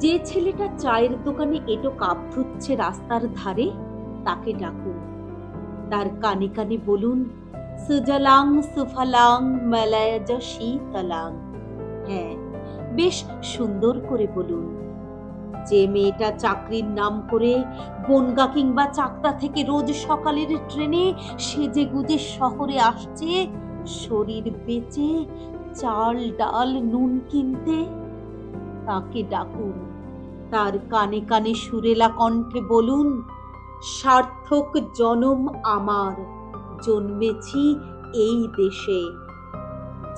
যে ছেলেটা চায়ের দোকানে এঁটো কাপ ধুচ্ছে রাস্তার ধারে, তাকে ডাকুন। তার কানে কানে বলুন, সুজলাং সুফলাং মলয়জ শীতলাং। হ্যাঁ, বেশ সুন্দর করে বলুন। যে মেয়েটা চাকরির নাম করে বনগা কিংবা চাকদা থেকে রোজ সকালের ট্রেনে সেজে গুজে শহরে আসছে শরীর বেচে চাল ডাল নুন কিনতে, তাকে ডাকুন। তার কানে কানে সুরেলা কণ্ঠে বলুন, সার্থক জনম আমার, জন্মেছি এই দেশে।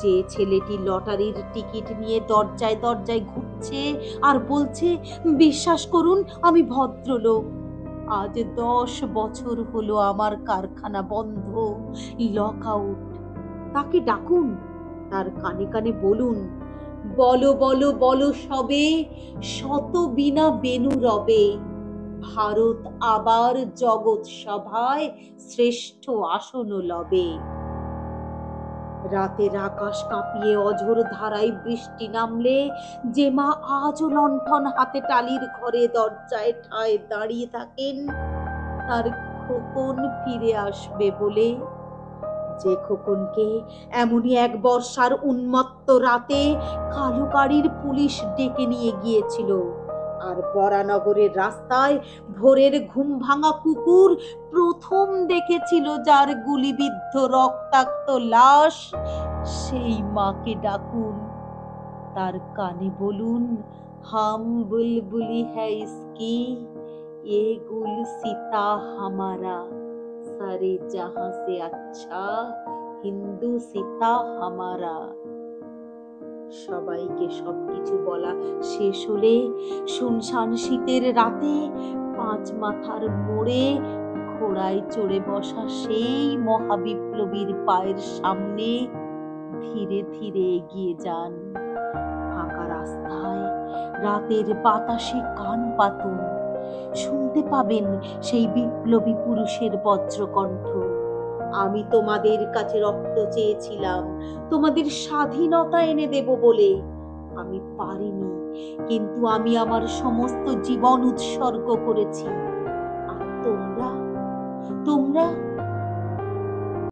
যে ছেলেটি লটারির টিকিট নিয়ে দরজায় দরজায় ঘুরছে আর বলছে, বিশ্বাস করুন আমি ভদ্রলোক, আজ 10 বছর হলো আমার কারখানা বন্ধ, লক আউট, তাকে ডাকুন। তার কানে কানে বলুন, বলো বলো বলো সবে, শত বিনা বেনু রবে, ভারত আবার জগৎ সভায় শ্রেষ্ঠ আসন লবে। রাতের আকাশ কাঁপিয়ে অঝোর ধারায় বৃষ্টি নামলে যে মা আজও লণ্ঠন হাতে টালির ঘরে দরজায় ঠায় দাঁড়িয়ে থাকেন তার খোকন ফিরে আসবে বলে, যে খোকনকে এমনই এক বর্ষার উন্মত্ত রাতে কালো গাড়ির পুলিশ ডেকে নিয়ে গিয়েছিল, আর বরানগরের রাস্তায় ভোরের ঘুম ভাঙা কুকুর প্রথম দেখেছিল যার গুলিবিদ্ধ রক্তাক্ত লাশ, সেই মাকে ডাকুন। তার কানে বলুন, হাম বুলবুলি হ্যায় ইসকি, এ গুলসিতা হামারা, সারে জাহাঁ সে আচ্ছা হিন্দু সীতা হামারা। সবাইকে সবকিছু বলা শেষ হলে শুনশান শীতের রাতে 5 মাথার মোড়ে ঘোড়ায় চড়ে বসা সেই মহাবিপ্লবীর পায়ের সামনে ধীরে ধীরে এগিয়ে যান। ফাঁকা রাস্তায় রাতের বাতাসে কান পাতুন, শুনতে পাবেন সেই বিপ্লবী পুরুষের বজ্রকণ্ঠ, আমি তোমাদের কাছে রক্ত চেয়েছিলাম তোমাদের স্বাধীনতা এনে দেব বলে, আমি পারিনি, কিন্তু আমি আমার সমস্ত জীবন উৎসর্গ করেছি। আর তোমরা তোমরা